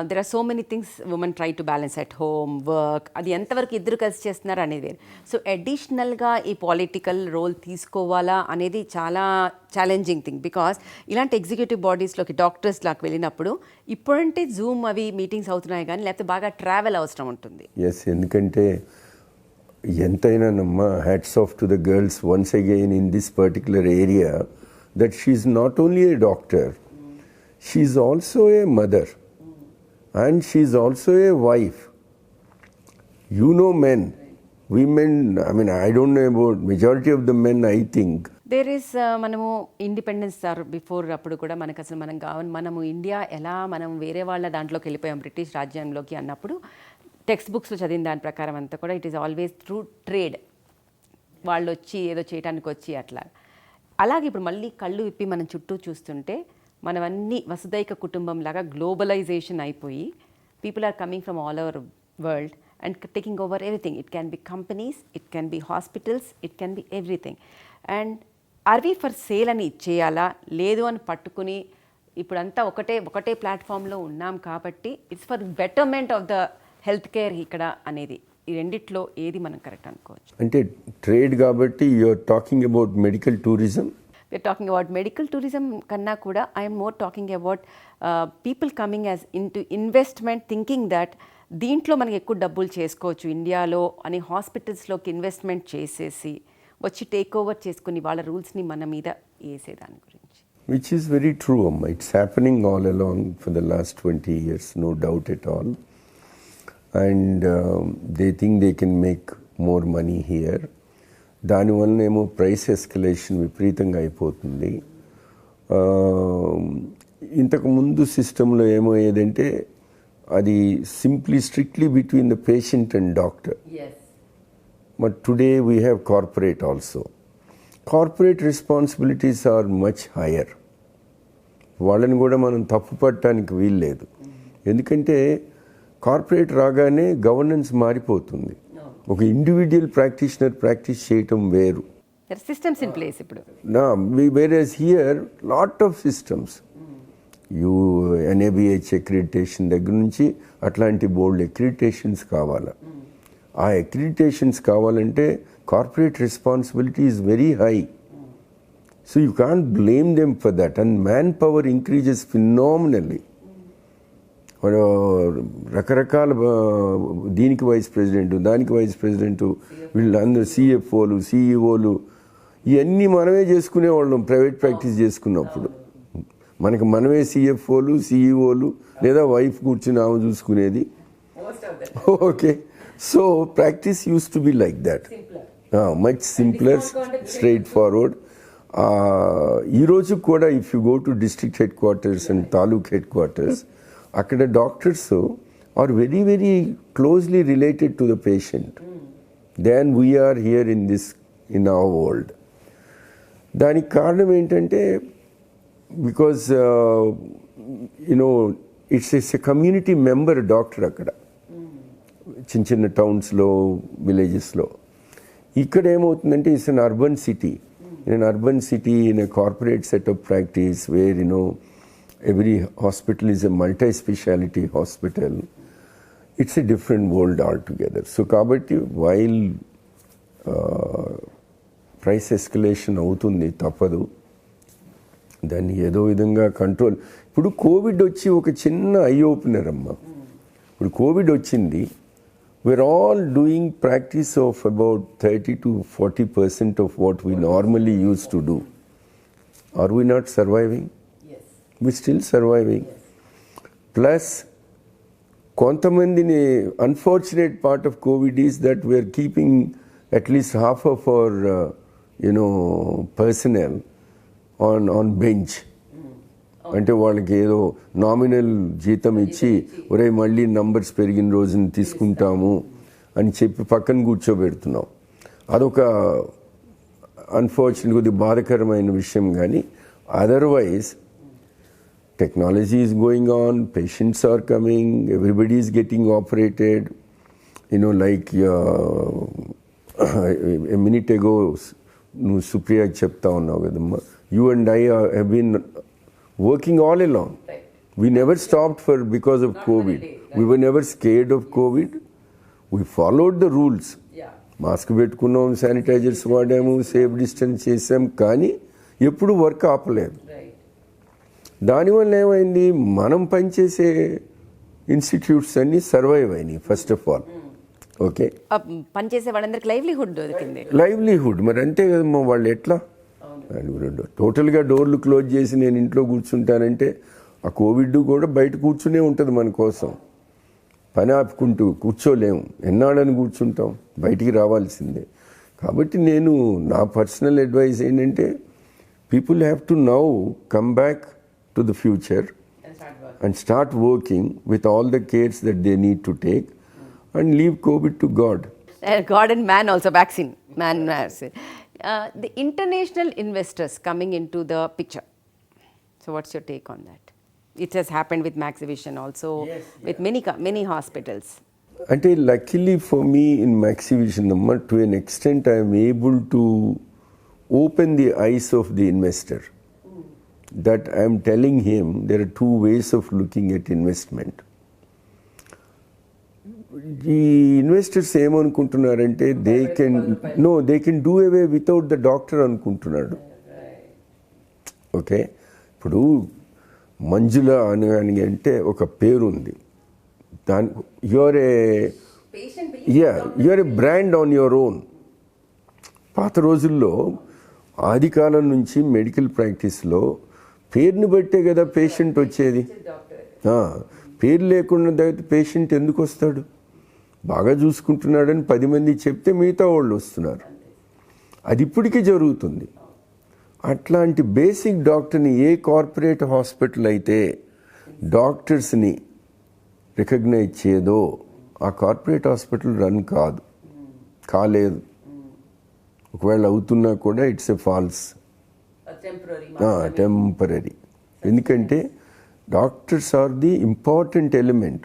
There are so many things women try to balance at home work, అది ఎంతవరకు ఇద్దరు కలిసి చేస్తున్నారు అనేది వేరు. సో అడిషనల్గా ఈ పొలిటికల్ రోల్ తీసుకోవాలా అనేది చాలా ఛాలెంజింగ్ థింగ్. బికాస్ ఇలాంటి ఎగ్జిక్యూటివ్ బాడీస్లోకి డాక్టర్స్ లాకి వెళ్ళినప్పుడు ఇప్పుడంటే జూమ్ అవి మీటింగ్స్ అవుతున్నాయి కానీ లేకపోతే బాగా ట్రావెల్ అవసరం ఉంటుంది. ఎస్, ఎందుకంటే ఎంతైనా నమ్మ hats off to the girls once again in this particular area that she's not only a doctor, she's also a mother. And she is also a wife. You know men, women, I mean, I don't know about majority of the men, I think. There is, మనము independence before అప్పుడు కూడా మనకు అసలు మనము India ఎలా మనం వేరే వాళ్ళ దాంట్లోకి వెళ్ళిపోయాం బ్రిటిష్ రాజ్యంలోకి అన్నప్పుడు టెక్స్ట్ బుక్స్లో చదివిన దాని ప్రకారం అంతా కూడా it is always through trade. వాళ్ళు వచ్చి ఏదో చేయడానికి వచ్చి అట్లా. అలాగే ఇప్పుడు మళ్ళీ కళ్ళు విప్పి మనం చుట్టూ చూస్తుంటే మనవన్నీ వసుదైక కుటుంబం లాగా గ్లోబలైజేషన్ అయిపోయి people are coming from all over world and taking over everything. It can be companies, it can be hospitals, it can be everything. And are we for sale అని ఇచ్చేయాలా లేదు అని పట్టుకుని ఇప్పుడంతా ఒకటే ప్లాట్ఫామ్లో ఉన్నాం కాబట్టి it's for betterment of the health care ఇక్కడ అనేది. ఈ రెండిట్లో ఏది మనం కరెక్ట్ అనుకోవచ్చు? అంటే ట్రేడ్ కాబట్టి you're talking about medical tourism. We're talking about medical tourism kanna kuda I am more talking about people coming as into investment thinking that దీంట్లో మనకి ఎక్కువ డబ్బులు చేసుకోవచ్చు ఇండియాలో అని హాస్పిటల్స్లోకి ఇన్వెస్ట్మెంట్ చేసేసి వచ్చి టేక్ ఓవర్ చేసుకుని వాళ్ళ రూల్స్ని మన మీద వేసేదాని గురించి. Which is very true, Amma. It's happening all along for the last 20 years, no doubt at all. And they think they can make more money here. దానివల్ల ఏమో ప్రైస్ ఎస్కలేషన్ విపరీతంగా అయిపోతుంది. ఇంతకుముందు సిస్టంలో ఏమయ్యేదంటే అది simply strictly between the patient and doctor. But today we have corporate also. Corporate responsibilities are much higher. వాళ్ళని కూడా మనం తప్పు పట్టడానికి వీల్లేదు. ఎందుకంటే కార్పొరేట్ రాగానే గవర్నెన్స్ మారిపోతుంది. ఒక ఇండివిజువల్ ప్రాక్టీషనర్ ప్రాక్టీస్ చేయటం వేరు. సిస్టమ్స్ ఇన్ ప్లేస్ ఇప్పుడు. Whereas here lot of systems. You NABH accreditation దగ్గర నుంచి అట్లాంటి బోర్డు అక్రిడిటేషన్స్ కావాలా. ఆ అక్రిడిటేషన్స్ కావాలంటే corporate responsibility is very high. So you can't blame them for that. And man power increases phenomenally. రకరకాల దీనికి vice president, దానికి వైస్ ప్రెసిడెంట్, వీళ్ళందరూ సిఎఫ్ఓలు, సిఇఓలు ఇవన్నీ మనమే చేసుకునేవాళ్ళం ప్రైవేట్ ప్రాక్టీస్ చేసుకున్నప్పుడు. మనమే సిఎఫ్ఓలు, సిఇఓలు లేదా వైఫ్ కూర్చుని ఆమె చూసుకునేది. Okay, so practice used to be like that, much simpler, straight forward. ఈరోజు కూడా if you go to district headquarters and taluk headquarters, అక్కడ doctors are very very closely related to the patient than we are here in our world. దానికి కారణం ఏంటంటే because you know it's a community member doctor అక్కడ చిన్న చిన్న టౌన్స్లో, విలేజెస్లో. ఇక్కడ ఏమవుతుందంటే it's an urban city. In urban city in a corporate set of practice where every hospital is a multi-speciality hospital. It's a different world altogether. So kabatti while price escalation అవుతుంది తప్పదు, దాన్ని ఏదో విధంగా కంట్రోల్. ఇప్పుడు Covid వచ్చి ఒక చిన్న eye opener అమ్మ. ఇప్పుడు కోవిడ్ వచ్చింది, we're all doing practice of about 30 to 40% of what we normally used to do. Are we not surviving? We're still surviving. Plus, కొంతమందిని unfortunate part of COVID is that we're keeping at least half of our personnel on bench. అంటే వాళ్ళకి ఏదో nominal జీతం ఇచ్చి ఒరే మళ్ళీ numbers పెరిగిన రోజున తీసుకుంటాము అని చెప్పి పక్కన కూర్చోబెడుతున్నాం. అదొక అన్ఫార్చునేట్, కొద్దిగా బాధకరమైన విషయం. కానీ otherwise technology is going on, patients are coming, everybody is getting operated. Like a minute ago, నువ్వు సుప్రియ చెప్తా ఉన్నావు కదమ్మా, you and I have been working all along. We never stopped because of COVID. We were never scared of COVID. We followed the rules. Mask పెట్టుకున్నాం, sanitizers వాడాము, safe distance చేసాం, కానీ ఎప్పుడు work ఆపలేదు. దానివల్ల ఏమైంది, మనం పనిచేసే ఇన్స్టిట్యూట్స్ అన్నీ సర్వైవ్ అయినాయి ఫస్ట్ ఆఫ్ ఆల్. ఓకే, పనిచేసే వాళ్ళందరికి లైవ్లీహుడ్ దొరికింది. లైవ్లీహుడ్ మరి అంతే కదమ్మా, వాళ్ళు ఎట్లా టోటల్గా డోర్లు క్లోజ్ చేసి నేను ఇంట్లో కూర్చుంటానంటే ఆ కోవిడ్ కూడా బయట కూర్చునే ఉంటుంది మన కోసం. పని ఆపుకుంటూ కూర్చోలేము, ఎన్నాడని కూర్చుంటాం, బయటికి రావాల్సిందే. కాబట్టి నేను నా పర్సనల్ అడ్వైస్ ఏంటంటే, people have to now come back to the future and start working with all the cares that they need to take and leave COVID to God. God and man also, vaccine. Man. The international investors coming into the picture. So what's your take on that? It has happened with Maxivision also, with many hospitals. అంటే luckily for me in Maxivision, to an extent I am able to open the eyes of the investor. That I am telling him there are two ways of looking at investment. ఈ investors ఏమనుకుంటున్నారంటే they can do away without the doctor అనుకుంటున్నాడు. Okay, ఇప్పుడు మంజుల అని అంటే ఒక పేరుంది, దాని your A brand on your own. పాత రోజుల్లో ఆదికాలం నుంచి మెడికల్ ప్రాక్టీస్లో పేరుని బట్టే కదా పేషెంట్ వచ్చేది. పేరు లేకుండా పేషెంట్ ఎందుకు వస్తాడు? బాగా చూసుకుంటున్నాడని 10 మంది చెప్తే మిగతా వాళ్ళు వస్తున్నారు. అది ఇప్పటికీ జరుగుతుంది. అట్లాంటి బేసిక్ డాక్టర్ని ఏ కార్పొరేట్ హాస్పిటల్ అయితే డాక్టర్స్ని రికగ్నైజ్ చేయదో ఆ కార్పొరేట్ హాస్పిటల్ రన్ కాలేదు. ఒకవేళ అవుతున్నా కూడా ఇట్స్ ఎ ఫాల్స్, టెంపరీ. ఎందుకంటే doctors are the important element.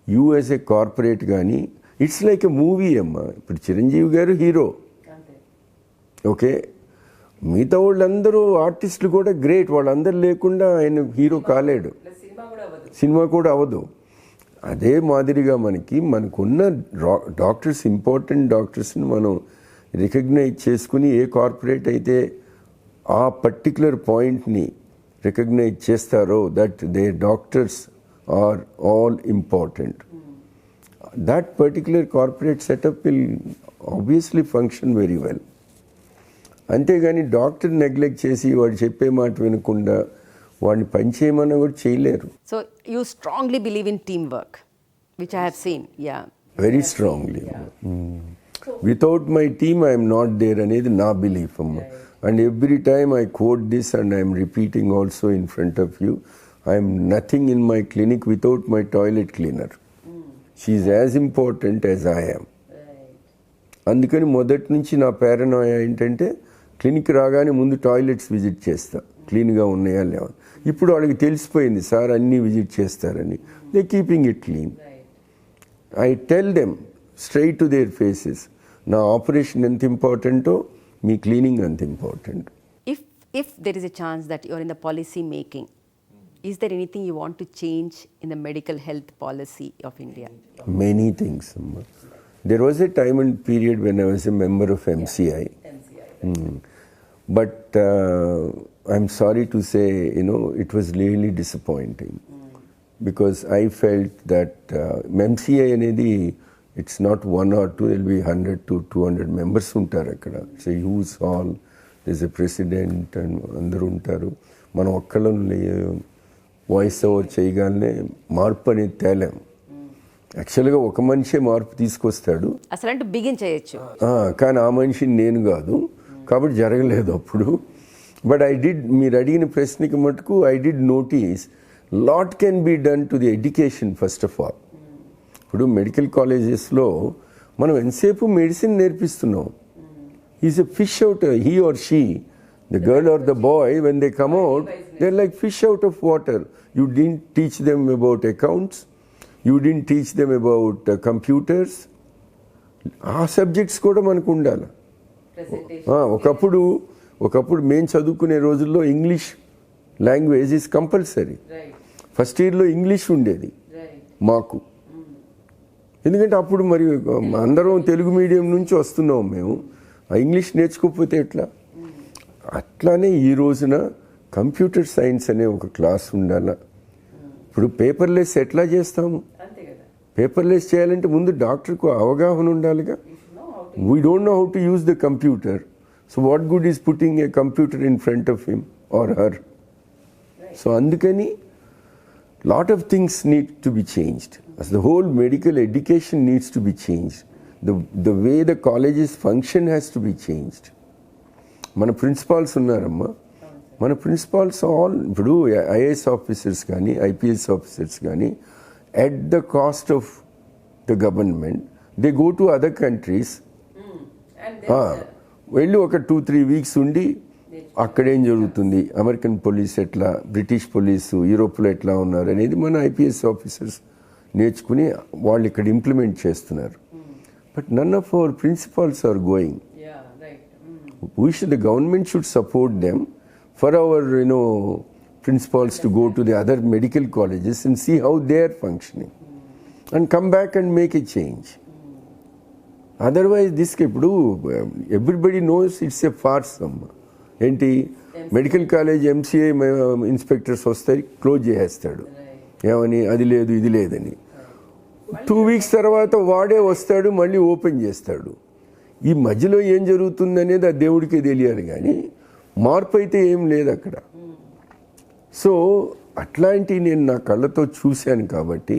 You as a corporate కానీ ఇట్స్ లైక్ ఎ మూవీ అమ్మా. ఇప్పుడు చిరంజీవి గారు హీరో, ఓకే, మిగతా వాళ్ళందరూ ఆర్టిస్టులు కూడా గ్రేట్, వాళ్ళందరూ లేకుండా ఆయన హీరో కాలేడు, సినిమా కూడా అవ్వదు. అదే మాదిరిగా మనకున్న డాక్టర్స్, ఇంపార్టెంట్ డాక్టర్స్ని మనం రికగ్నైజ్ చేసుకుని ఏ కార్పొరేట్ అయితే ఆ పర్టిక్యులర్ పాయింట్ని రికగ్నైజ్ చేస్తారో that they doctors are all important, that particular corporate setup will obviously function very well. అంతేగాని డాక్టర్ నెగ్లెక్ట్ చేసి వాడు చెప్పే మాట వినకుండా వాడిని పని చేయమన్నా కూడా చేయలేరు. So you strongly believe in team work, which I have seen. Very strongly. Without my team I'm not there అనేది నా బిలీఫ్ అమ్మా. And every time I quote this, and I am repeating also in front of you, I am nothing in my clinic without my toilet cleaner. She is as important as I am. అందుకని మొదటి నుంచి నా పారనోయా ఏంటంటే clinic రాగానే ముందు toilets visit చేస్తా, క్లీన్గా ఉన్నాయా లేవా. ఇప్పుడు వాళ్ళకి తెలిసిపోయింది సార్ అన్నీ విజిట్ చేస్తారని. They keeping it clean. I tell them straight to their faces, నా ఆపరేషన్ ఎంత ఇంపార్టెంటో మీ క్లీనింగ్ అంత important. If there is a chance that you are in the policy making, is there anything you want to change in the medical health policy of India? Many things. There was a time and period when I was a member of MCI. But I'm sorry to say, it was really disappointing. Because I felt that MCI anedi, it's not 1 or 2, there will be 100 to 200 members ఉంటారు అక్కడ. It's a huge hall, there's a president and అందరూ ఉంటారు. మనం ఒక్కళ్ళం voice over చేయగానే మార్పు అనేది తేలేం. యాక్చువల్గా ఒక మనిషే మార్పు తీసుకొస్తాడు, అసలు బిగిన్ చేయొచ్చు, కానీ ఆ మనిషిని నేను కాదు, కాబట్టి జరగలేదు అప్పుడు. బట్ మీరు అడిగిన ప్రశ్నకి మటుకు I did notice lot can be done to the education first of all. ఇప్పుడు మెడికల్ కాలేజెస్లో మనం ఎంతసేపు మెడిసిన్ నేర్పిస్తున్నాం. Is a fish out, he or she The girl or the boy, when they come out, they're like fish out of water. You didn't teach them about accounts. You didn't teach them about computers. ఆ subjects కూడా మనకు ఉండాలి. ఒకప్పుడు మేము చదువుకునే రోజుల్లో English language is compulsory. First ఇయర్లో English ఉండేది మాకు. ఎందుకంటే అప్పుడు మరి అందరం తెలుగు మీడియం నుంచి వస్తున్నాం మేము. ఆ ఇంగ్లీష్ నేర్చుకోకపోతే ఎట్లా? అట్లానే ఈ రోజున కంప్యూటర్ సైన్స్ అనే ఒక క్లాస్ ఉండాలా. ఇప్పుడు పేపర్లెస్ ఎట్లా చేస్తాము? పేపర్లెస్ చేయాలంటే ముందు డాక్టర్కు అవగాహన ఉండాలిగా. We don't know how to use the computer. So what good is putting a computer in front of him or her? So అందుకని lot of things need to be changed. As the whole medical education needs to be changed. The way the colleges function has to be changed. మన principals ఉన్నారమ్మా, మన principals all ఇప్పుడు IAS officers కానీ IPS officers కానీ at the cost of the government they go to other countries. వెళ్ళి ఒక 2-3 weeks ఉండి అక్కడేం జరుగుతుంది, అమెరికన్ పోలీస్ ఎట్లా, బ్రిటిష్ పోలీసు యూరోప్లో ఎట్లా ఉన్నారు అనేది మన ఐపీఎస్ ఆఫీసర్స్ నేర్చుకుని వాళ్ళు ఇక్కడ ఇంప్లిమెంట్ చేస్తున్నారు. But none of our principles are going. the government should support them for our principals to go to the other medical colleges and see how they are functioning and come back and make a change. Otherwise this ఇప్పుడు everybody knows it's a farce. ఏంటి medical college MCA inspectors వస్తాయి, close చేసేస్తాడు. ఏమని? అది లేదు ఇది లేదని. 2 weeks తర్వాత వాడే వస్తాడు, మళ్ళీ ఓపెన్ చేస్తాడు. ఈ మధ్యలో ఏం జరుగుతుంది అనేది ఆ దేవుడికే తెలియాలి, కానీ మార్పు అయితే ఏం లేదు అక్కడ. సో అట్లాంటి నేను నా కళ్ళతో చూశాను కాబట్టి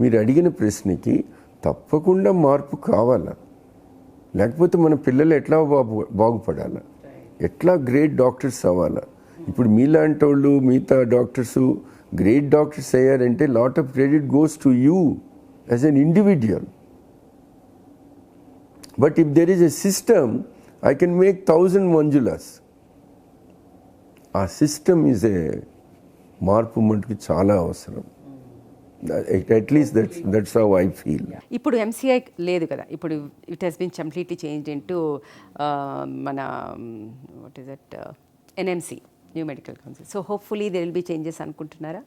మీరు అడిగిన ప్రశ్నకి తప్పకుండా మార్పు కావాలా. లేకపోతే మన పిల్లలు ఎట్లా బాగుపడాలా, ఎట్లా గ్రేట్ డాక్టర్స్ అవ్వాలా. ఇప్పుడు మీలాంటి వాళ్ళు మిగతా డాక్టర్స్ గ్రేట్ డాక్టర్స్ అయ్యారంటే lot of credit goes to you as an individual. But if there is a system I can make 1000 Manjulas. ఆ సిస్టమ్ ఈజ్ ఏ మార్పు మటుకు చాలా అవసరం. At least that's how I feel. ఇప్పుడు ఎంసీఐ లేదు కదా, ఇప్పుడు it has been completely changed into మన what is that NMC, new medical council. So hopefully there will be changes అనుకుంటున్నారా?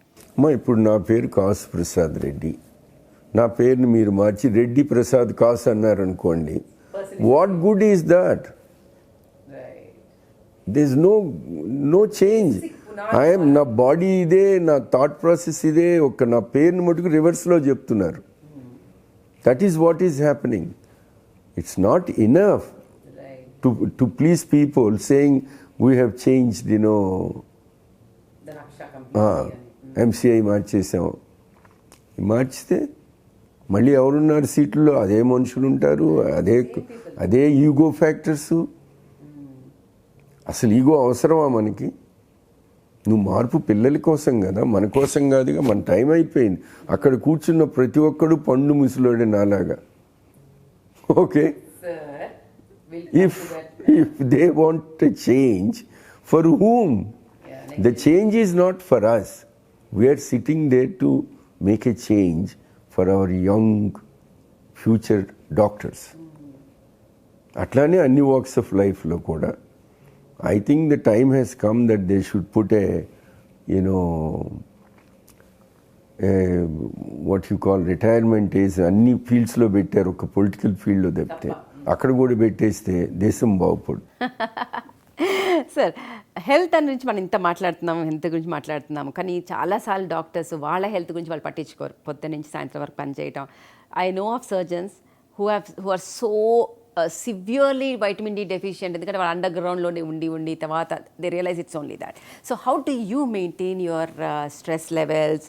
ఇప్పుడు నా పేరు కాసు ప్రసాద్ రెడ్డి. నా పేరుని మీరు మార్చి రెడ్డి ప్రసాద్ కాసు అన్నారు అనుకోండి, what good is that? There is no change. నా బాడీ ఇదే, నా థాట్ ప్రాసెస్ ఇదే, ఒక నా పేరుని మటుకు రివర్స్లో చెప్తున్నారు. That is what is happening. It's not enough to please people saying we have changed MCI మార్చేసాం. మార్చితే మళ్ళీ ఎవరున్నారు సీట్లలో? అదే మనుషులు ఉంటారు, అదే ఈగో ఫ్యాక్టర్స్. అసలు ఈగో అవసరమా మనకి? నువ్వు మార్పు పిల్లల కోసం కదా, మన కోసం కాదుగా. మన టైం అయిపోయింది. అక్కడ కూర్చున్న ప్రతి ఒక్కడు పండు ముసలోడే నాలాగా. Okay, if they want a change, for whom? The change is not for us. We're sitting there to make a change for our young future doctors. అట్లానే అన్ని వాక్స్ ఆఫ్ లైఫ్లో కూడా I think the time has come that they should put what you call retirement age. అన్ని ఫీల్డ్స్లో పెట్టారు, ఒక political ఫీల్డ్లో తప్పితే అక్కడ కూడా పెట్టేస్తే దేశం బాగుపడు. సార్, హెల్త్ గురించి మనం ఇంత మాట్లాడుతున్నాము, హెల్త్ గురించి మాట్లాడుతున్నాము, కానీ చాలాసార్లు డాక్టర్స్ వాళ్ళ హెల్త్ గురించి వాళ్ళు పట్టించుకోరు. పొద్దున్న నుంచి సాయంత్రం వరకు పనిచేయటం. I know of surgeons who are so severely vitamin D deficient, ఎందుకంటే వాళ్ళు అండర్ గ్రౌండ్లోనే ఉండి తర్వాత they realize it's only that. So how do you maintain your stress levels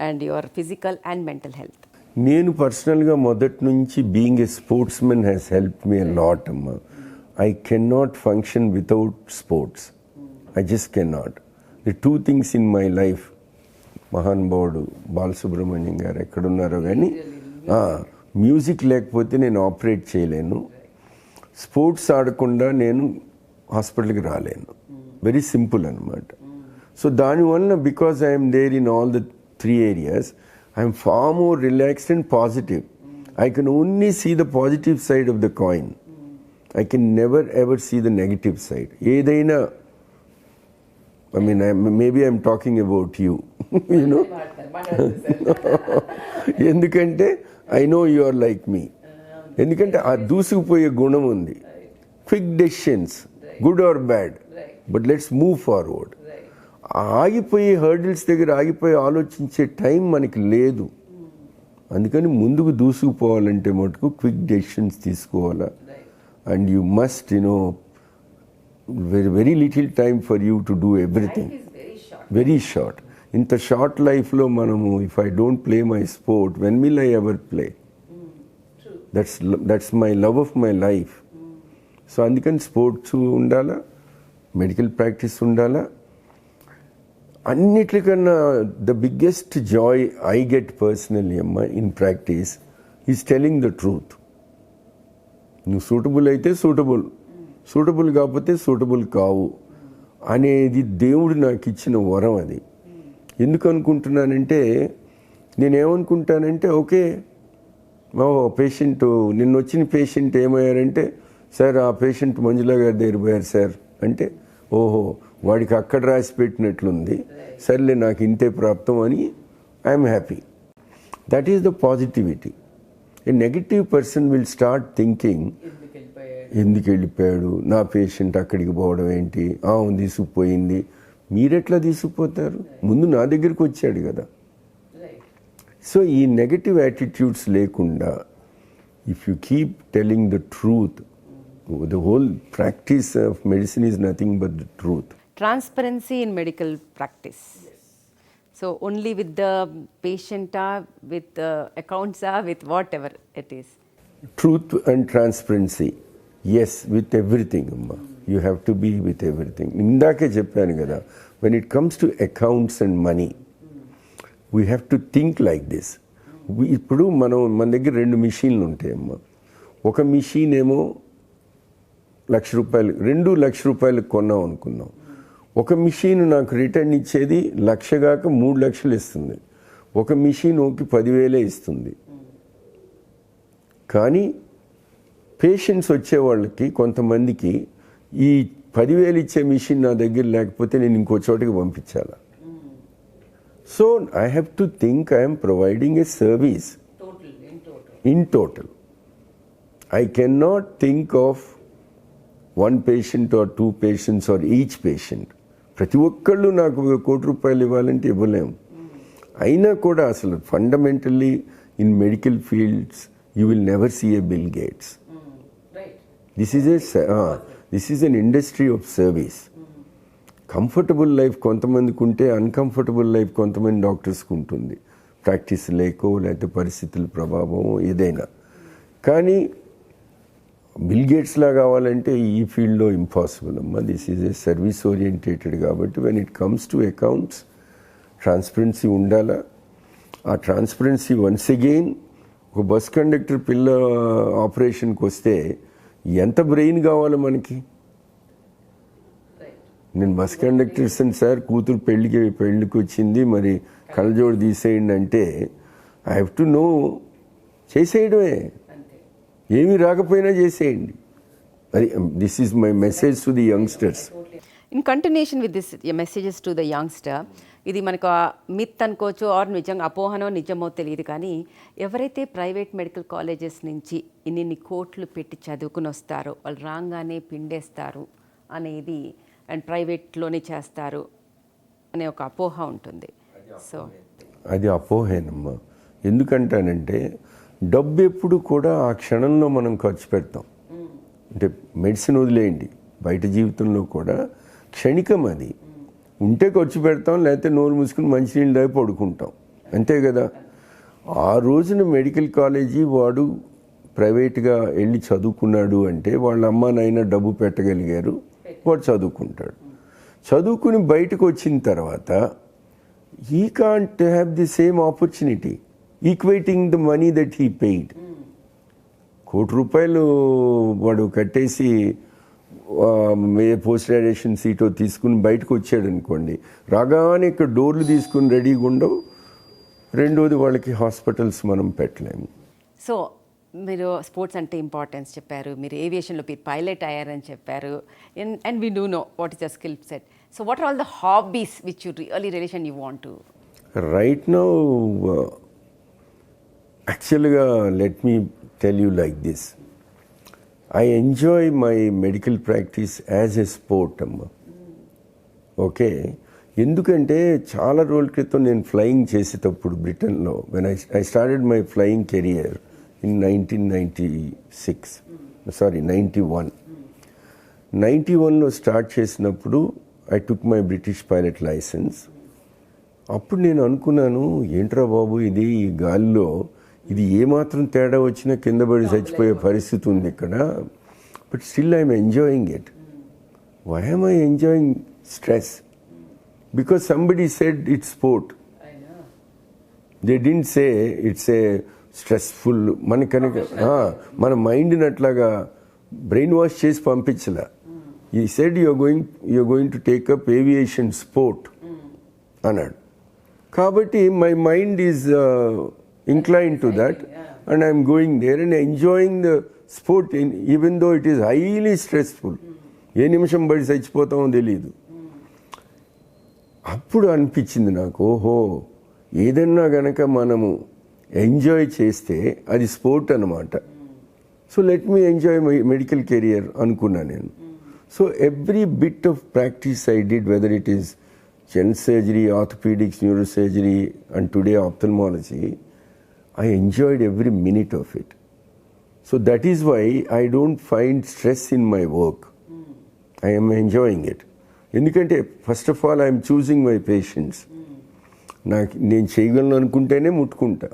and your physical and mental health? నేను పర్సనల్గా మొదటి నుంచి being a sports men has help me a lot అమ్మా. I can not function without sports. I just can not. The 2 things in my life. మహానుభావుడు బాలసుబ్రహ్మణ్యం గారు ఎక్కడున్నారో కానీ music లేకపోతే నేను ఆపరేట్ చేయలేను. స్పోర్ట్స్ ఆడకుండా నేను హాస్పిటల్కి రాలేను. వెరీ సింపుల్ అనమాట. సో దానివల్ల because I'm there in all the 3 areas, I'm far more relaxed and positive. I can only see the positive side of the coin. I can never ever see the negative side. Edaina, I mean, maybe I'm talking about you, you know. ఎందుకంటే I know you are like me. ఎందుకంటే ఆ దూసుకుపోయే గుణం ఉంది. Quick decisions, good or bad, but let's move forward. ఆగిపోయే hurdles దగ్గర ఆగిపోయి ఆలోచించే టైం మనకి లేదు. అందుకని ముందుకు దూసుకుపోవాలంటే మటుకు క్విక్ డెసిషన్స్ తీసుకోవాలా. And you must very little time for you to do everything. Very short. ఇంత షార్ట్ లైఫ్లో మనము if I don't play my sport, when will I ever play? That's my love of my life. So అందుకని sports ఉండాలా, medical practice ఉండాలా. అన్నిటికన్నా the biggest joy I get personally అమ్మా in practice is telling the truth. నువ్వు suitable అయితే suitable, suitable కాకపోతే suitable కావు అనేది దేవుడు నాకు ఇచ్చిన వరం. అది ఎందుకు అనుకుంటున్నానంటే, నేనేమనుకుంటానంటే, ఓకే పేషెంట్ నిన్న వచ్చిన పేషెంట్ ఏమయ్యారంటే, సార్ ఆ పేషెంట్ మంజులా గారి దగ్గర పోయారు సార్ అంటే, ఓహో వాడికి అక్కడ రాసి పెట్టినట్లుంది, సర్లే నాకు ఇంతే ప్రాప్తం అని I'm happy. That is the positivity. A negative person will start thinking, ఎందుకు వెళ్ళిపోయాడు నా పేషెంట్, అక్కడికి పోవడం ఏంటి, తీసుకుపోయింది. మీరెట్లా తీసుకుపోతారు, ముందు నా దగ్గరికి వచ్చాడు కదా. సో ఈ నెగటివ్ యాటిట్యూడ్స్ లేకుండా if you keep telling the truth, the whole practice of medicine is nothing but the truth. Transparency in medical practice. Yes. So only with the patient, with the accounts, with whatever it is. Truth and transparency. Yes, with everything, Amma. You have to be with everything. Indake cheppanu kada, when it comes to accounts and money, we have to think like this. ఇప్పుడు మన దగ్గర 2 మిషన్లు ఉంటాయి అమ్మా. ఒక machine ఏమో ₹1,00,000, 2 లక్ష రూపాయలకు కొన్నాం అనుకున్నాం. ఒక మిషన్ నాకు రిటర్న్ ఇచ్చేది 1,00,000 కాక 3 లక్షలు ఇస్తుంది. ఒక మిషన్ ఓకి 10,000 ఇస్తుంది. కానీ పేషెంట్స్ వచ్చేవాళ్ళకి కొంతమందికి ఈ 10,000 ఇచ్చే మిషన్ నా దగ్గర లేకపోతే నేను ఇంకో చోటికి పంపించాలా. So I have to think I'm providing a service in total. I can not think of 1 patient or 2 patients or each patient. ప్రతి ఒక్కళ్ళు నాకు ₹1,00,00,000 ఇవ్వాలంటే ఇవ్వలేము. అయినా కూడా అసలు fundamentally in medical fields you will never see a Bill Gates. This is an industry of service. Comfortable life కొంతమందికి ఉంటే అన్కంఫర్టబుల్ లైఫ్ కొంతమంది డాక్టర్స్కి ఉంటుంది, ప్రాక్టీస్ లేకో లేకపోతే పరిస్థితుల ప్రభావం ఏదైనా. కానీ బిల్ గేట్స్లా కావాలంటే ఈ ఫీల్డ్లో ఇంపాసిబుల్ అమ్మా. దిస్ ఈజ్ ఏ సర్వీస్ ఓరియంటేటెడ్ కాబట్టి when it comes to accounts transparency ఉండాలా. ఆ ట్రాన్స్పరెన్సీ వన్స్ అగైన్, ఒక బస్ కండక్టర్ పిల్ల ఆపరేషన్కి వస్తే ఎంత బ్రెయిన్ కావాలి మనకి. నేను బస్ కండక్టర్స్ అని సార్ కూతురు పెళ్ళికి వచ్చింది, మరి కళ్ళజోడు తీసేయండి అంటే ఐ హ్యావ్ టు నో, చేసేయడమే, ఏమీ రాకపోయినా చేసేయండి. అది this is my message to the youngsters. In continuation with this messages to the youngster, ఇది మనకు మిత్ అనుకోవచ్చు ఆర్ నిజంగా అపోహనో నిజమో తెలియదు, కానీ ఎవరైతే ప్రైవేట్ మెడికల్ కాలేజెస్ నుంచి ఇన్ని కోట్లు పెట్టి చదువుకుని వస్తారో వాళ్ళు రాగానే పిండేస్తారు అనేది, అండ్ ప్రైవేట్లోనే చేస్తారు అనే ఒక అపోహ ఉంటుంది. సో అది అపోహేనమ్మా. ఎందుకంటానంటే డబ్బు ఎప్పుడు కూడా ఆ క్షణంలో మనం ఖర్చు పెడతాం. అంటే మెడిసిన్ వదిలేయండి, బయట జీవితంలో కూడా క్షణికం. అది ఉంటే ఖర్చు పెడతాం, లేకపోతే నోరు మూసుకుని మంచినీళ్ళు దాగి పడుకుంటాం, అంతే కదా. ఆ రోజున మెడికల్ కాలేజీ వాడు ప్రైవేట్గా వెళ్ళి చదువుకున్నాడు అంటే వాళ్ళ అమ్మ నాయన డబ్బు పెట్టగలిగారు, వాడు చదువుకుంటాడు. చదువుకుని బయటకు వచ్చిన తర్వాత he can't have the same opportunity equating the money that he paid. ₹1,00,00,000 వాడు కట్టేసి ఏ పోస్ట్ గ్రాడ్యుయేషన్ సీటో తీసుకుని బయటకు వచ్చాడు అనుకోండి, రాగానే ఇక్కడ డోర్లు తీసుకుని రెడీగా ఉండవు. రెండోది వాళ్ళకి హాస్పిటల్స్ మనం పెట్టలేము. సో మీరు స్పోర్ట్స్ అంటే ఇంపార్టెన్స్ చెప్పారు, మీరు ఏవియేషన్లో మీరు పైలట్ అయ్యారని చెప్పారు, and we do know what is the skill set. So what are all the hobbies which you really you want to? Right now యాక్చువల్గా let me tell you like this, I enjoy my medical practice as a sport అమ్మా. Okay, ఎందుకంటే చాలా రోజుల క్రితం నేను flying చేసేటప్పుడు బ్రిటన్లో, when I started my flying career in 91లో స్టార్ట్ చేసినప్పుడు I took my British pilot licence. అప్పుడు నేను అనుకున్నాను, ఏంట్రా బాబు ఇది, ఈ గాలిలో ఇది ఏమాత్రం తేడా వచ్చినా కింద పడి చచ్చిపోయే పరిస్థితి ఉంది ఇక్కడ. But still I'm enjoying it. Why am I enjoying stress? Because somebody said it's sport. They didn't say it's a stressful. మన కనుక మన మైండ్ని అట్లాగా బ్రెయిన్ వాష్ చేసి పంపించలే. He said you're going to take up aviation sport అన్నాడు. కాబట్టి my mind is inclined to that, and I am going there and enjoying the sport even though it is highly stressful. ఏ నిమిషం బడి చచ్చిపోతామో తెలియదు. అప్పుడు అనిపించింది నాకు, ఓహో, ఏదన్నా గనక మనము ఎంజాయ్ చేస్తే అది స్పోర్ట్ అన్నమాట. So let me enjoy my medical career అనుకున్నా నేను. So every bit of practice I did, whether it is general surgery, orthopaedics, neurosurgery and today ophthalmology, I enjoyed every minute of it. So that is why I don't find stress in my work. I am enjoying it. ఎందుకంటే first of all I'm choosing my patients. నేను చేయగలను అనుకుంటేనే ముట్టుకుంటా,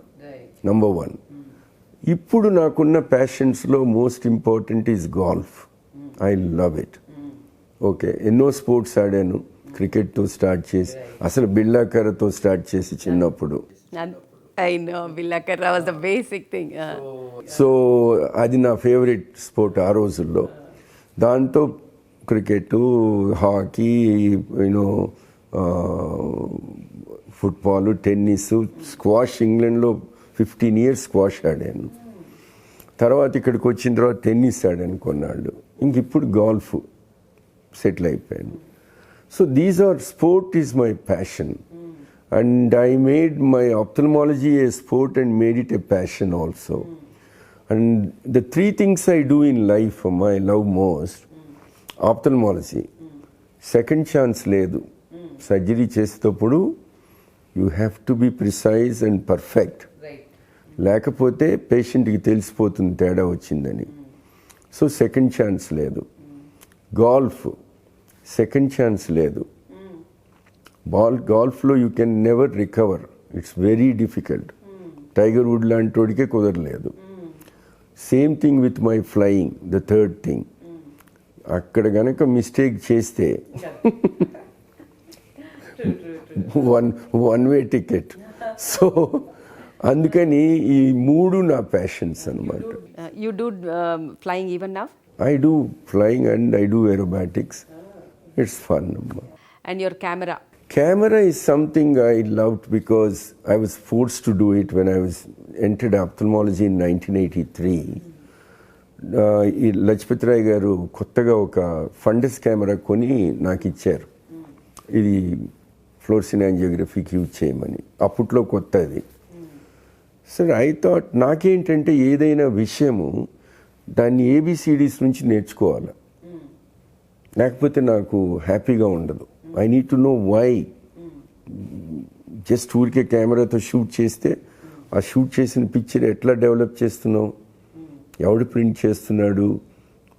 number 1. ఇప్పుడు నాకున్న ప్యాషన్స్లో most important is golf. I love it. Okay, ఎన్నో sports ఆడాను. క్రికెట్తో స్టార్ట్ చేసి, అసలు బిళ్ళాకర్రతో స్టార్ట్ చేసి చిన్నప్పుడు. I know, బిళ్ళాకర్ర was the basic thing. So అది నా ఫేవరెట్ స్పోర్ట్ ఆ రోజుల్లో. దాంతో cricket, hockey, you know, football, tennis, squash. ఇంగ్లాండ్లో 15 years స్క్వాష్ ఆడాను. తర్వాత ఇక్కడికి వచ్చిన తర్వాత టెన్నిస్ ఆడాను కొన్నాళ్ళు. ఇంక ఇప్పుడు గోల్ఫ్ సెటిల్ అయిపోయాను. So these are sport is my passion. And I made my ophthalmology a sport and made it a passion also. And the 3 things I do in life I love most: ophthalmology, second chance ledu. Surgery చేసేటప్పుడు you have to be precise and perfect. లేకపోతే పేషెంట్కి తెలిసిపోతుంది తేడా వచ్చిందని. సో second chance లేదు. Golf second chance లేదు. గోల్ఫ్లో you can never recover. It's very difficult. Tiger Wood లాంటి వాడికే కుదరలేదు. Same thing with my flying, the third thing. అక్కడ గనక మిస్టేక్ చేస్తే వన్ వే టికెట్. సో అందుకని ఈ 3 నా ప్యాషన్స్ అనమాట. You do flying even now? I do flying and I do aerobatics. It's fun. And your camera? Camera is something I loved because I was forced to do it when I was entered ophthalmology in 1983. ఈ లజపతి రాయ్ గారు కొత్తగా ఒక fundus camera కొని నాకు ఇచ్చారు. ఇది ఫ్లోర్సిన్ యాంజియోగ్రఫీకి use చేయమని. అప్పట్లో కొత్త అది. సరే, ఐ థాట్ నాకేంటంటే ఏదైనా విషయము దాన్ని ABCDs నుంచి నేర్చుకోవాలి, లేకపోతే నాకు హ్యాపీగా ఉండదు. I need to know why. Just ఊరికే కెమెరాతో షూట్ చేస్తే ఆ షూట్ చేసిన పిక్చర్ ఎట్లా డెవలప్ చేస్తున్నావు, ఎవడు ప్రింట్ చేస్తున్నాడు,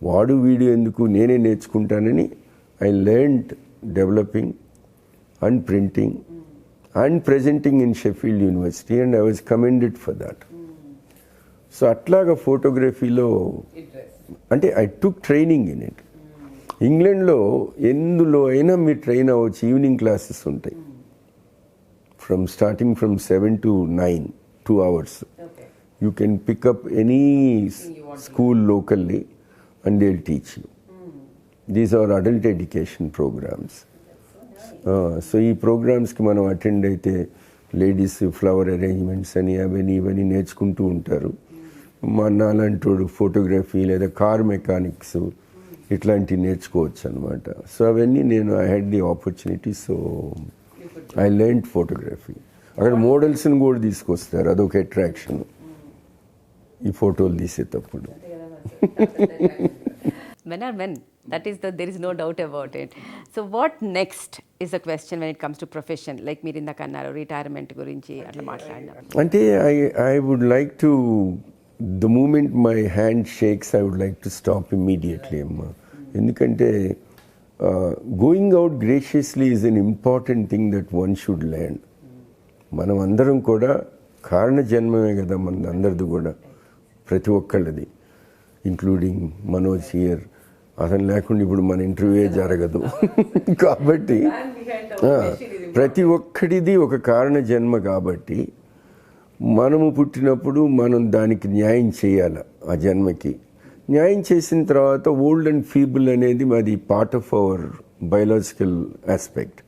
వాడు వీడియో ఎందుకు, నేనే నేర్చుకుంటానని I learned developing and printing and presenting in Sheffield University, and I was commended for that. So అట్లాగా ఫోటోగ్రఫీలో అంటే I took training in it. ఇంగ్లాండ్లో ఎందులో అయినా మీరు ట్రైన్ అవ్వచ్చు. ఈవినింగ్ క్లాసెస్ ఉంటాయి, starting from 7 to 9, 2 hours. You can pick up any school locally and they'll teach you. These are adult education programmes. So ఈ ప్రోగ్రామ్స్కి మనం అటెండ్ అయితే లేడీస్ ఫ్లవర్ అరేంజ్మెంట్స్ అని అవన్నీ ఇవన్నీ నేర్చుకుంటూ ఉంటారు. మా నాలంటోడు ఫోటోగ్రఫీ లేదా కార్ మెకానిక్స్ ఇట్లాంటివి నేర్చుకోవచ్చు అనమాట. సో అవన్నీ I had the opportunity. So I learned photography. అక్కడ మోడల్స్ని కూడా తీసుకొస్తారు, అదొక అట్రాక్షన్ ఈ ఫోటోలు తీసేటప్పుడు. Men. There is no doubt about it. So what next is the question when it comes to profession? Like మీరు ఇందాక అన్నారు రిటైర్మెంట్ గురించి అట్లా మాట్లాడినారు. అంటే I would like to, the moment my hand shakes, I would like to stop immediately, అమ్మా. ఎందుకంటే going out graciously is an important thing that one should learn. మనం అందరం కూడా కారణ జన్మమే కదా మన అందరిది కూడా, ప్రతి ఒక్కళ్ళది, ఇంక్లూడింగ్ మనోజ్ హియర్. అతను లేకుండా ఇప్పుడు మన ఇంటర్వ్యూ జరగదు. కాబట్టి ప్రతి ఒక్కడిది ఒక కారణ జన్మ. కాబట్టి మనము పుట్టినప్పుడు మనం దానికి న్యాయం చేయాలి. ఆ జన్మకి న్యాయం చేసిన తర్వాత ఓల్డ్ అండ్ ఫీబుల్ అనేది అది part of our biological aspect.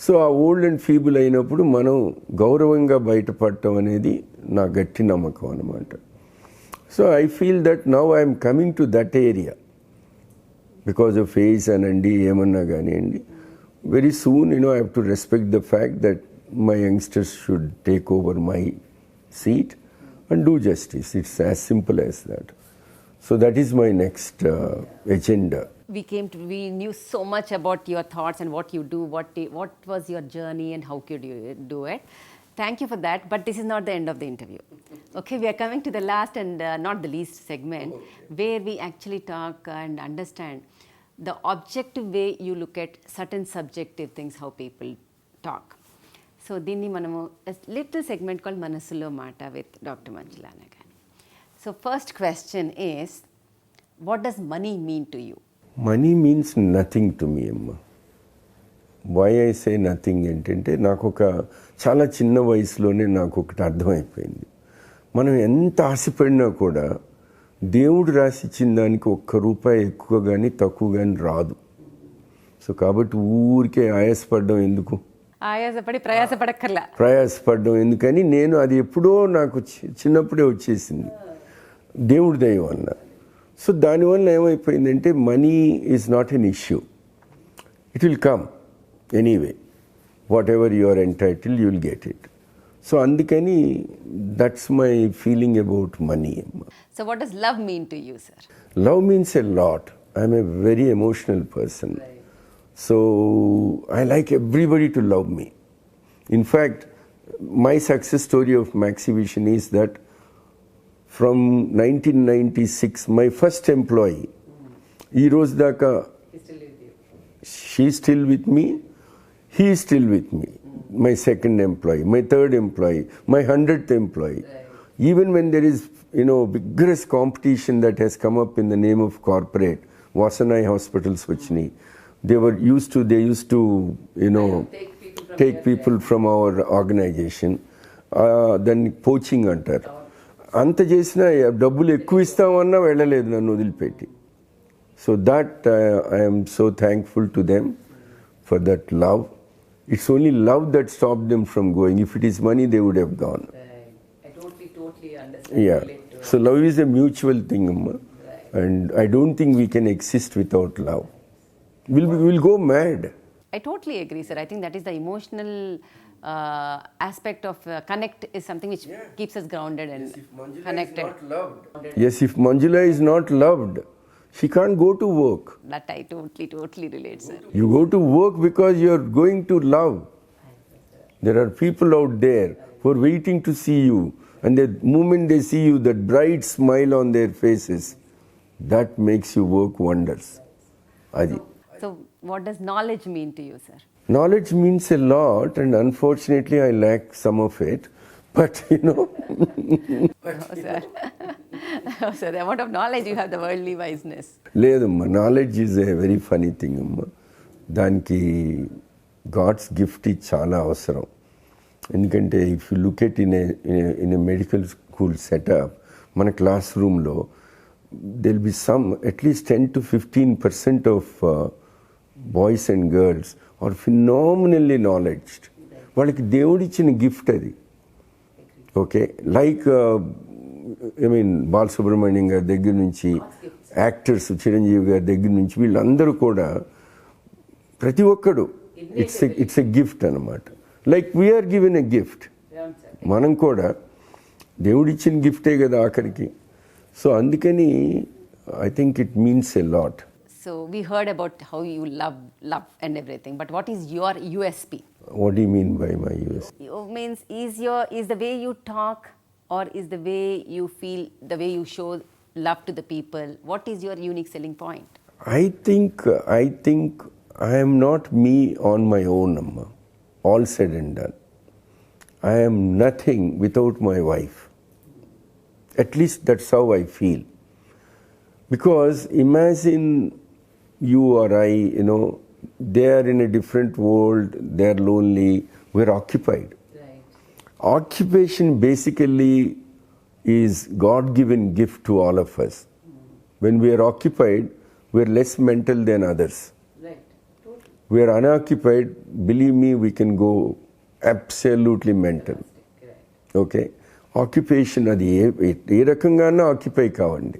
So ఆ ఓల్డ్ అండ్ ఫీబుల్ అయినప్పుడు మనం గౌరవంగా బయటపడటం అనేది నా గట్టి నమ్మకం అన్నమాట. So I feel that now I'm coming to that area because of age అనండి ఏమన్నా కానివ్వండి. Very soon I have to respect the fact that my youngsters should take over my seat and do justice. It's as simple as that. So that is my next agenda. We knew so much about your thoughts and what you do, what was your journey and how could you do it. Thank you for that, but this is not the end of the interview. Okay, we are coming to the last and not the least segment, where we actually talk and understand the objective way you look at certain subjective things, how people talk. So దీన్ని మనము a little segment called Manasulo Mata with Dr. Manjula Nagani. So first question is, what does money mean to you? Money means nothing to me, Amma. Why I say nothing ఏంటంటే నాకు చాలా చిన్న వయసులోనే నాకు ఒకటి అర్థమైపోయింది. మనం ఎంత ఆశపడినా కూడా దేవుడు రాసిచ్చిన దానికి ₹1 ఎక్కువ కానీ తక్కువ కానీ రాదు. సో కాబట్టి ఊరికే ఆయాసపడడం ఎందుకు, ప్రయాసపడడం ఎందుకని నేను అది ఎప్పుడో నాకు చిన్నప్పుడే వచ్చేసింది, దేవుడి దయ వల్ల. సో దానివల్ల ఏమైపోయిందంటే money is not an issue. It will come anyway. Whatever you are entitle you will get it. So అందుకని that's my feeling about money. So what does love mean to you, sir? Love means a lot. I'm a very emotional person. So I like everybody to love me. In fact my success story of Maxivision is that from 1996, my first employee, ee roz daka, she is still with me, he is still with me. My second employee, my third employee, my 100th employee. Even when there is, vigorous competition that has come up in the name of corporate, Vasanai hospitals vachni, they used to, take people from our organization. Then poaching antaru. అంత చేసినా డబ్బులు ఎక్కువ ఇస్తామన్నా వెళ్ళలేదు నన్ను వదిలిపెట్టి. So that I'm so thankful to them for that love. It's only love that stop them from going. If it is money they would have gone. Yeah. So love is a mutual thing, అమ్మా. And I don't think we can exist without love. Will go mad. I totally agree, sir. I think that is the emotional aspect of connect is something which keeps us grounded and connected. Yes, if Manjula is not loved, she can't go to work. That I totally relate, sir. You go to work because you are going to love. There are people out there who are waiting to see you, and the moment they see you, that bright smile on their faces, that makes you work wonders. Adi. So what does knowledge mean to you, sir? Knowledge means a lot, and unfortunately I lack some of it, but Oh, sir. Oh, sir, the amount of knowledge you have, the worldly wiseness. లేదమ్మా, knowledge is a very funny thing, అమ్మా. దానికి God's gift చాలా అవసరం. ఎందుకంటే if you look at in a medical school setup, మన class రూమ్లో there'll be some, at least 10 to 15% of boys and girls are phenomenally knowledged. వాళ్ళకి దేవుడిచ్చిన gift అది. Okay, like I mean Balasubrahmanyam గారి దగ్గర నుంచి యాక్టర్స్ చిరంజీవి గారి దగ్గర నుంచి వీళ్ళందరూ కూడా ప్రతి ఒక్కడు ఇట్స్ ఎ గిఫ్ట్ అనమాట. Like we're given a gift. మనం కూడా దేవుడిచ్చిన గిఫ్టే కదా ఆఖరికి. సో అందుకని I think it means a lot. So we heard about how you love and everything, but what is your USP? What do you mean by my USP? Means is the way you talk, or is the way you feel, the way you show love to the people? What is your unique selling point? I think I am not me on my own, Amma. All said and done, I am nothing without my wife. At least that's how I feel. Because imagine you or I, they are in a different world, they are lonely, we're occupied. Right. Occupation basically is God-given gift to all of us. When we are occupied, we're less mental than others. Right. Totally. We are unoccupied, believe me, we can go absolutely mental. Okay? Occupation అది ఏ రకంగానూ occupy కావండి.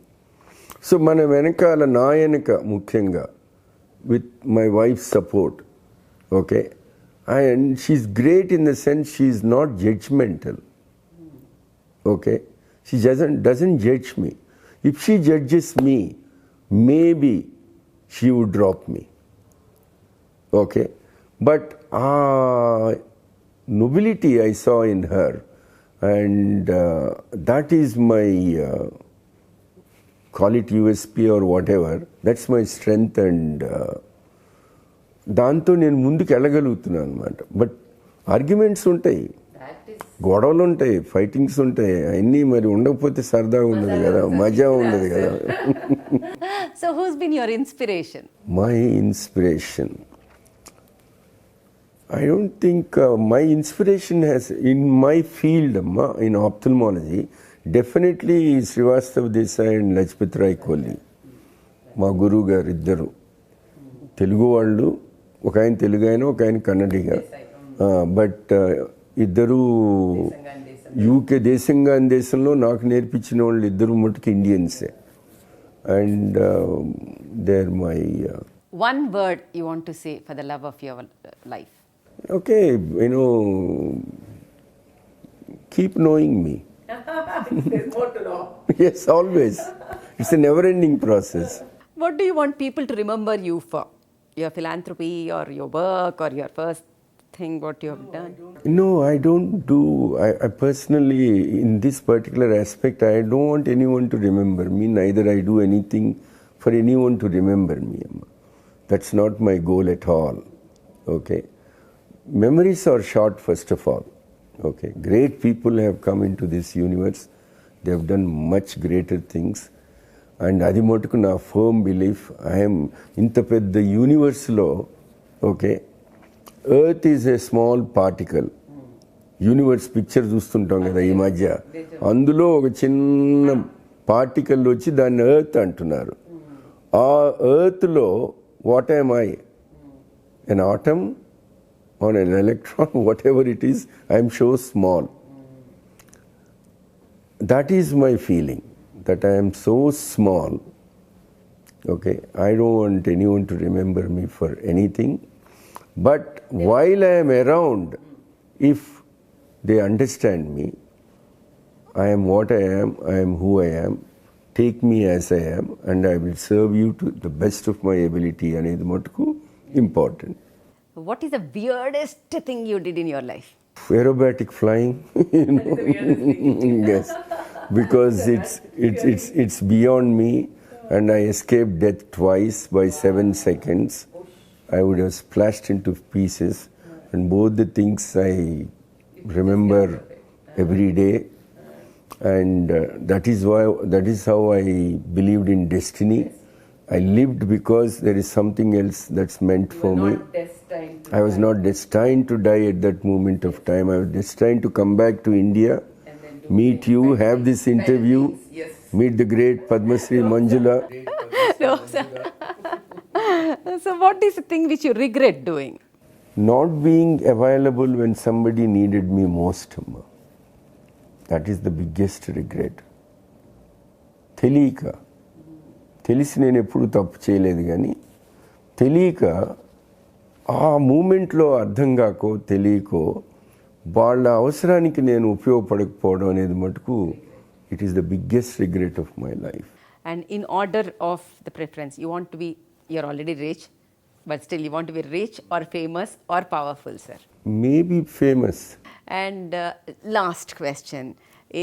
So మన వెనకాల నా వెనక ముఖ్యంగా with my wife support. Okay, and she's great in the sense she's not judgemental. Okay, she doesn't judge me. If she judges me, maybe she would drop me. Okay, but uh nobility I saw in her, and that is my call it USP or whatever, that's my strength, and దాంతో నేను ముందుకు వెళ్ళగలుగుతున్నాను అనమాట. But arguments ఉంటాయి, గొడవలు ఉంటాయి, fightings ఉంటాయి, అన్నీ మరి ఉండకపోతే సరదాగా ఉండదు కదా, మజా ఉండదు కదా. So who's been your inspiration? My inspiration, I don't think my inspiration has, in my field, in ophthalmology, definitely Srivastav Desai and Lajpat Rai Kohli. మా గురువు గారు ఇద్దరు తెలుగు వాళ్ళు, ఒక ఆయన తెలుగు ఆయన, ఒక ఆయన కన్నడిగా. బట్ ఇద్దరు యూకే దేశంగా దేశంలో నాకు నేర్పించిన వాళ్ళు ఇద్దరు మటుకు ఇండియన్సే. And they are my One word you want to say for the love of your life. Okay, keep knowing me. There's more to know. Yes, always. It's a never-ending process. What do you want people to remember you for? Your philanthropy or your work or your first thing what you have done? No, I don't do, I personally, in this particular aspect, I don't want anyone to remember me, neither I do anything for anyone to remember me. That's not my goal at all. Okay? Memories are short, first of all. Okay? Great people have come into this universe. They have done much greater things. And అది మటుకు నా firm belief. I'm ఇంత పెద్ద యూనివర్స్లో, okay, earth is a small particle. Universe picture చూస్తుంటాం కదా ఈ మధ్య, అందులో ఒక చిన్న పార్టికల్ వచ్చి దాన్ని ఎర్త్ అంటున్నారు. ఆ ఎర్త్లో what am I? An atom on an electron, whatever it is, I am so small. That is my feeling, that I am so small. Okay, I don't want anyone to remember me for anything. But while I am around, if they understand me, I am what I am who I am, take me as I am, and I will serve you to the best of my ability. Anedi matuku important. What is the weirdest thing you did in your life? Aerobatic flying. Yes, because it's beyond me, and I escaped death twice by 7 seconds. I would have splashed into pieces, and both the things I remember every day, and that is how I believed in destiny. I lived because there is something else that's meant for me. I was not destined to die at that moment of time. I was destined to come back to India, meet you, have this interview, Meet the great Padma Shri Manjula. No, sir. So what is the thing which you regret doing? Not being available when somebody needed me most, Amma. That is the biggest regret. తెలిసి నేను ఎప్పుడు తప్పు చేయలేదు కానీ తెలియక ఆ మూమెంట్లో అర్థం కాకో తెలియకో వాళ్ళ అవసరానికి నేను ఉపయోగపడకపోవడం అనేది మటుకు it is the biggest regret of my life. And in order of the preference, you want to be, you're already rich, but still you want to be rich or famous or powerful, sir? Maybe famous. And last question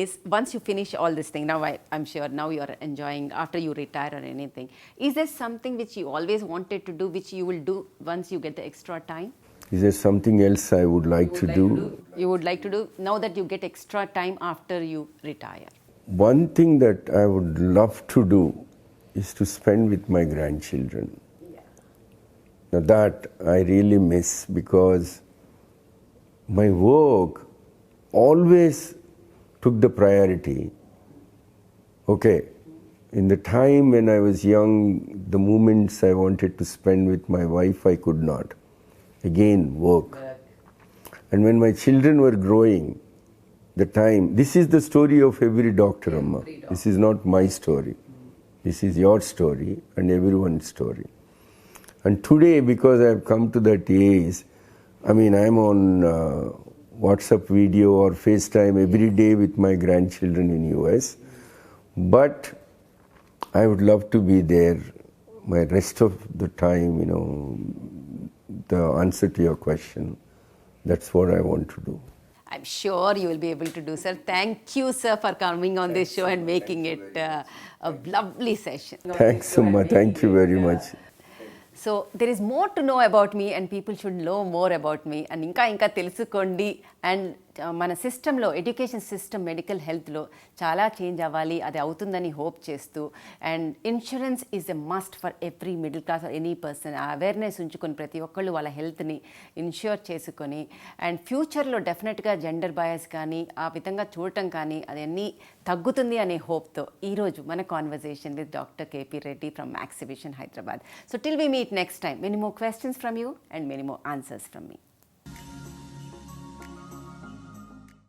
is, once you finish all this thing, now I'm sure now you're enjoying after you retire or anything, is there something which you always wanted to do which you will do once you get the extra time? Is there something else I would like to do? You would like to do now that you get extra time after you retire? One thing that I would love to do is to spend with my grandchildren. Now that I really miss, because my work always took the priority. Okay, in the time when I was young, the moments I wanted to spend with my wife, I could not. Again, work. And when my children were growing, the time, this is the story of every doctor, Amma. This is not my story. This is your story and everyone's story. And today, because I have come to that age, I mean, I'm on WhatsApp video or FaceTime every day with my grandchildren in US. But I would love to be there my rest of the time, you know, the answer to your question. That's what I want to do. I'm sure you will be able to do, sir. Thank you, sir, for coming on this show and making it a lovely session. Thanks, Amma. Thank you very much. So there is more to know about me and people should know more about me and ఇంకా తెలుసుకోండి. And మన సిస్టంలో, education system, medical హెల్త్లో చాలా change అవ్వాలి, అది అవుతుందని hope చేస్తూ, and insurance is a must for every middle class or any person. ఆ అవేర్నెస్ ఉంచుకొని ప్రతి ఒక్కళ్ళు వాళ్ళ హెల్త్ని ఇన్ష్యూర్ చేసుకొని, అండ్ ఫ్యూచర్లో డెఫినెట్గా జెండర్ బయాస్ కానీ ఆ విధంగా చూడటం కానీ అదన్నీ తగ్గుతుంది అనే హోప్తో ఈరోజు మన conversation with doctor KP Reddy from Max Vision Hyderabad. So till we meet next time, many more questions from you and many more answers from me.